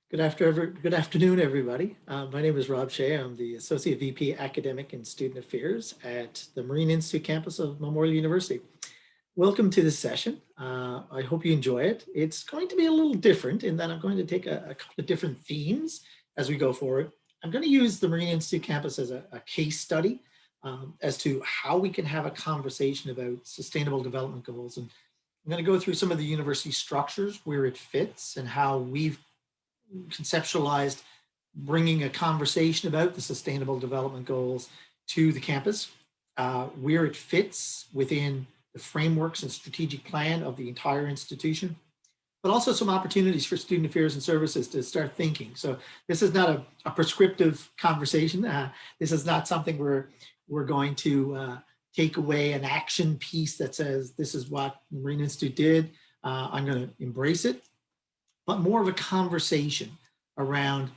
Good afternoon, everybody. My name is Rob Shea. I'm the Associate VP Academic and Student Affairs at the Marine Institute campus of Memorial University. Welcome to this session. I hope you enjoy it. It's going to be a little different in that I'm going to take a couple of different themes as we go forward. I'm going to use the Marine Institute campus as a case study as to how we can have a conversation about sustainable development goals. And I'm going to go through some of the university structures where it fits and how we've conceptualized bringing a conversation about the sustainable development goals to the campus, where it fits within the frameworks and strategic plan of the entire institution, but also some opportunities for student affairs and services to start thinking. So this is not a prescriptive conversation. This is not something where we're going to take away an action piece that says this is what the Marine Institute did. I'm going to embrace it, but more of a conversation around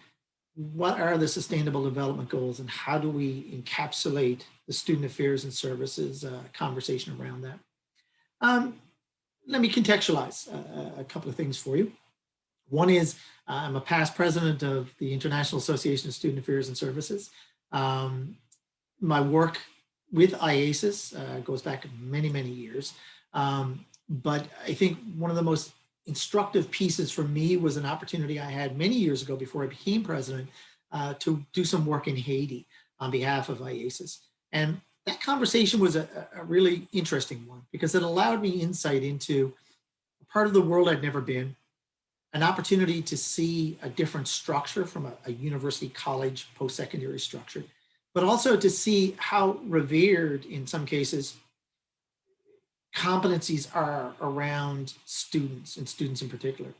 what are the sustainable development goals and how do we encapsulate the student affairs and services conversation around that. Let me contextualize a couple of things for you. One is I'm a past president of the International Association of Student Affairs and Services. My work with IASIS goes back many, many years. But I think one of the most instructive pieces for me was an opportunity I had many years ago before I became president to do some work in Haiti on behalf of IASIS. And that conversation was a really interesting one because it allowed me insight into a part of the world I'd never been, an opportunity to see a different structure from a university college post-secondary structure, but also to see how revered in some cases competencies are around students and students in particular.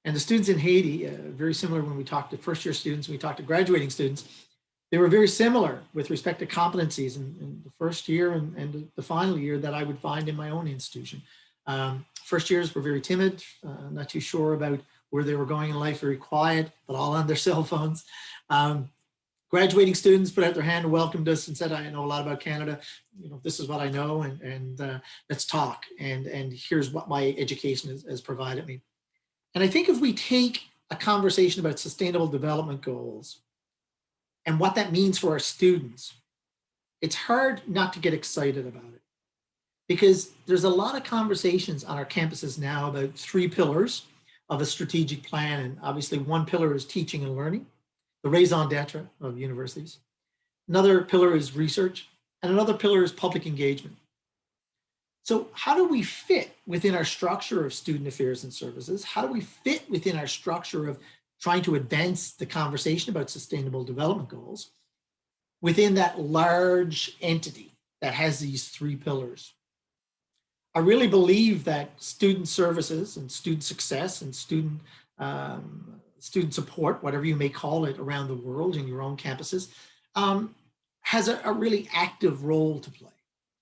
And the students in Haiti, very similar when we talk to first year students, we talk to graduating students, they were very similar with respect to competencies in the first year and the final year that I would find in my own institution. First years were very timid, not too sure about where they were going in life, very quiet, but all on their cell phones. Graduating students put out their hand and welcomed us and said, I know a lot about Canada. You know, this is what I know, and let's talk. And here's what my education has provided me. And I think if we take a conversation about sustainable development goals and what that means for our students, it's hard not to get excited about it. Because there's a lot of conversations on our campuses now about three pillars of a strategic plan. And obviously one pillar is teaching and learning, the raison d'etre of universities. Another pillar is research, and another pillar is public engagement. So how do we fit within our structure of student affairs and services? How do we fit within our structure of trying to advance the conversation about sustainable development goals within that large entity that has these three pillars? I really believe that student services and student success and student support, whatever you may call it around the world in your own campuses, has a really active role to play.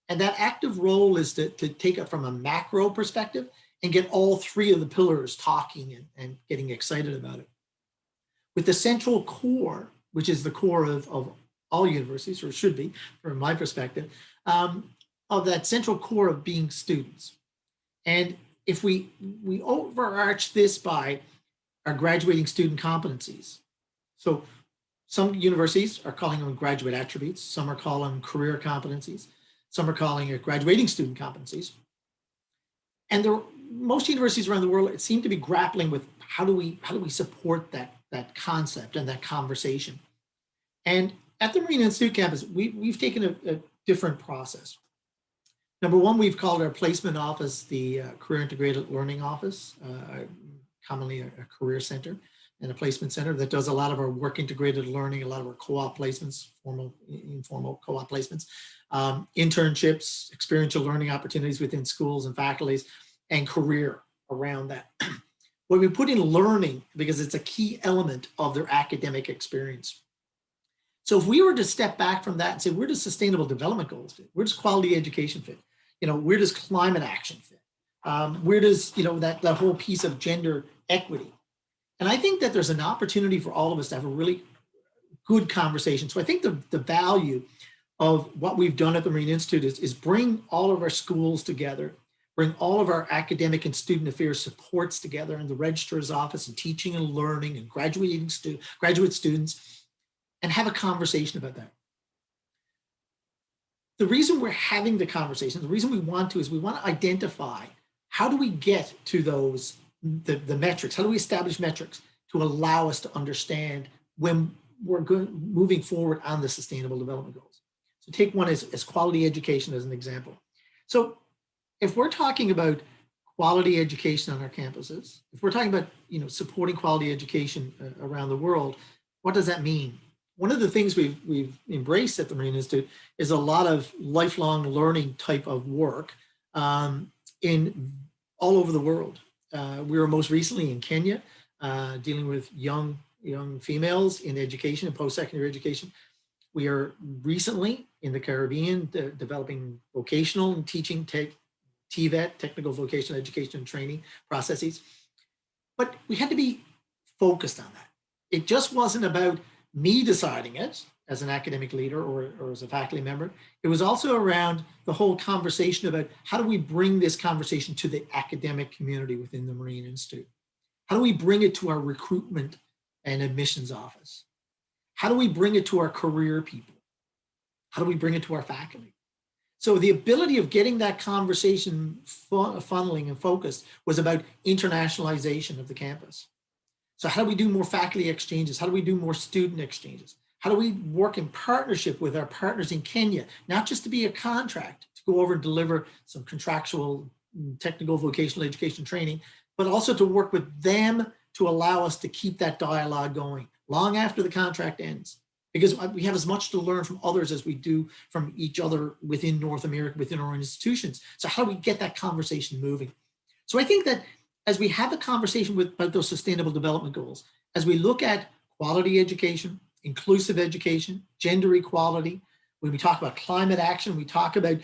And that active role is to take it from a macro perspective and get all three of the pillars talking and getting excited about it. With the central core, which is the core of all universities, or should be, from my perspective, of that central core of being students. And if we overarch this by our graduating student competencies. So some universities are calling them graduate attributes. Some are calling them career competencies. Some are calling it graduating student competencies. And most universities around the world seem to be grappling with how do we support that concept and that conversation. And at the Marine Institute campus, we've taken a different process. Number one, we've called our placement office the Career Integrated Learning Office, commonly a career center and a placement center that does a lot of our work integrated learning, a lot of our co-op placements, formal, informal co-op placements, internships, experiential learning opportunities within schools and faculties, and career around that. What we put in learning, because it's a key element of their academic experience. So if we were to step back from that and say, where does sustainable development goals fit? Where does quality education fit? You know, where does climate action fit? Where does, that whole piece of gender equity? And I think that there's an opportunity for all of us to have a really good conversation. So I think the value of what we've done at the Marine Institute is bring all of our schools together bring all of our academic and student affairs supports together in the registrar's office and teaching and learning and graduate students, and have a conversation about that. The reason we're having the conversation, the reason we want to, is we want to identify how do we get to those, the metrics, how do we establish metrics to allow us to understand when we're moving forward on the Sustainable Development Goals. So take one as quality education as an example. So if we're talking about quality education on our campuses, if we're talking about supporting quality education around the world, what does that mean? One of the things we've embraced at the Marine Institute is a lot of lifelong learning type of work in all over the world. We were most recently in Kenya, dealing with young females in education and post-secondary education. We are recently in the Caribbean developing vocational and teaching TVET, technical vocational education and training processes. But we had to be focused on that. It just wasn't about me deciding it as an academic leader or as a faculty member. It was also around the whole conversation about how do we bring this conversation to the academic community within the Marine Institute? How do we bring it to our recruitment and admissions office? How do we bring it to our career people? How do we bring it to our faculty? So the ability of getting that conversation funneling and focused was about internationalization of the campus. So how do we do more faculty exchanges? How do we do more student exchanges? How do we work in partnership with our partners in Kenya, not just to be a contract, to go over and deliver some contractual technical vocational education training, but also to work with them to allow us to keep that dialogue going long after the contract ends. Because we have as much to learn from others as we do from each other within North America, within our institutions. So how do we get that conversation moving? So I think that as we have a conversation about those sustainable development goals, as we look at quality education, inclusive education, gender equality, when we talk about climate action, we talk about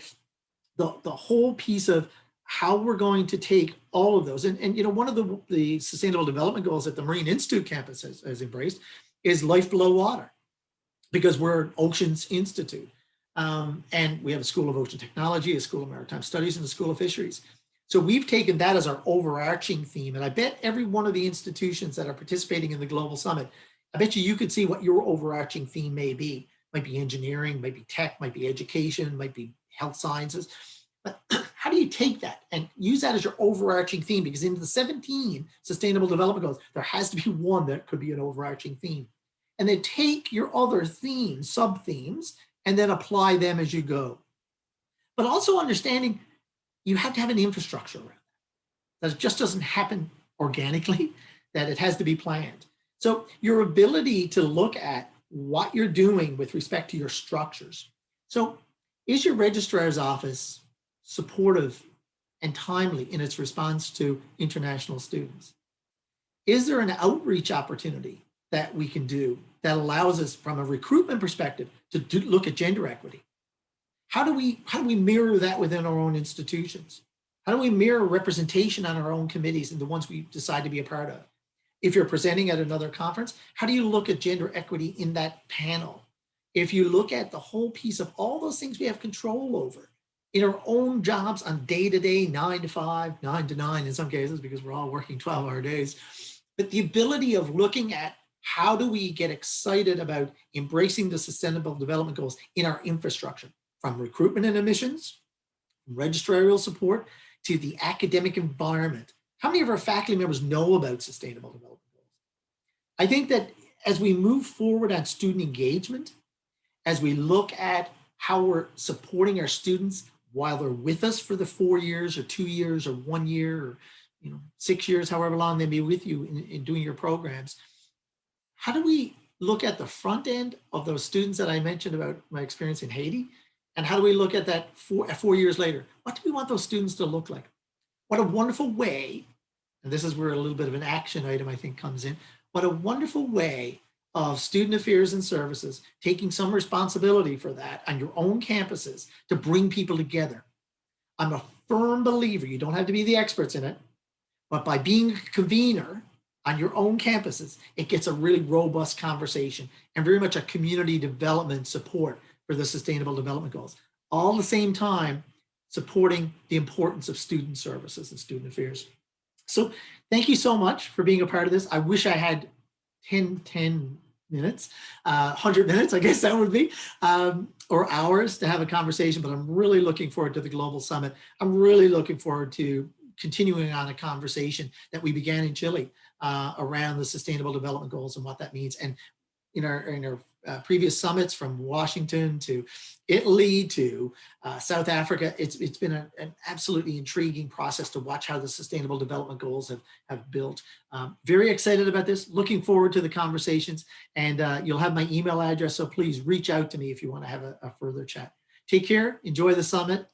the whole piece of how we're going to take all of those. And one of the sustainable development goals that the Marine Institute campus has embraced is life below water, because we're an Oceans Institute. And we have a School of Ocean Technology, a School of Maritime Studies, and a School of Fisheries. So we've taken that as our overarching theme. And I bet every one of the institutions that are participating in the Global Summit, I bet you could see what your overarching theme may be. Might be engineering, might be tech, might be education, might be health sciences. But how do you take that and use that as your overarching theme? Because in the 17 Sustainable Development Goals, there has to be one that could be an overarching theme. And then take your other themes, sub-themes, and then apply them as you go. But also understanding you have to have an infrastructure around that. That just doesn't happen organically, that it has to be planned. So your ability to look at what you're doing with respect to your structures. So is your registrar's office supportive and timely in its response to international students? Is there an outreach opportunity that we can do that allows us from a recruitment perspective to look at gender equity? How do we mirror that within our own institutions? How do we mirror representation on our own committees and the ones we decide to be a part of? If you're presenting at another conference, how do you look at gender equity in that panel? If you look at the whole piece of all those things we have control over in our own jobs on day-to-day, 9 to 5, 9 to 9 in some cases, because we're all working 12-hour days, but the ability of looking at how do we get excited about embracing the Sustainable Development Goals in our infrastructure, from recruitment and admissions, registrarial support, to the academic environment. How many of our faculty members know about Sustainable Development Goals? I think that as we move forward on student engagement, as we look at how we're supporting our students while they're with us for the 4 years or 2 years or 1 year or 6 years, however long they be with you in doing your programs, how do we look at the front end of those students that I mentioned about my experience in Haiti? And how do we look at that 4 years later? What do we want those students to look like? What a wonderful way, and this is where a little bit of an action item I think comes in, what a wonderful way of student affairs and services taking some responsibility for that on your own campuses to bring people together. I'm a firm believer, you don't have to be the experts in it, but by being a convener on your own campuses, it gets a really robust conversation and very much a community development support for the Sustainable Development Goals. All at the same time, supporting the importance of student services and student affairs. So thank you so much for being a part of this. I wish I had 10 minutes, 100 minutes, I guess that would be, or hours to have a conversation, but I'm really looking forward to the Global Summit. I'm really looking forward to continuing on a conversation that we began in Chile around the Sustainable Development Goals and what that means. And in our previous summits, from Washington to Italy to South Africa, it's been an absolutely intriguing process to watch how the Sustainable Development Goals have built. Very excited about this, looking forward to the conversations, and you'll have my email address, so please reach out to me if you want to have a further chat. Take care, enjoy the summit,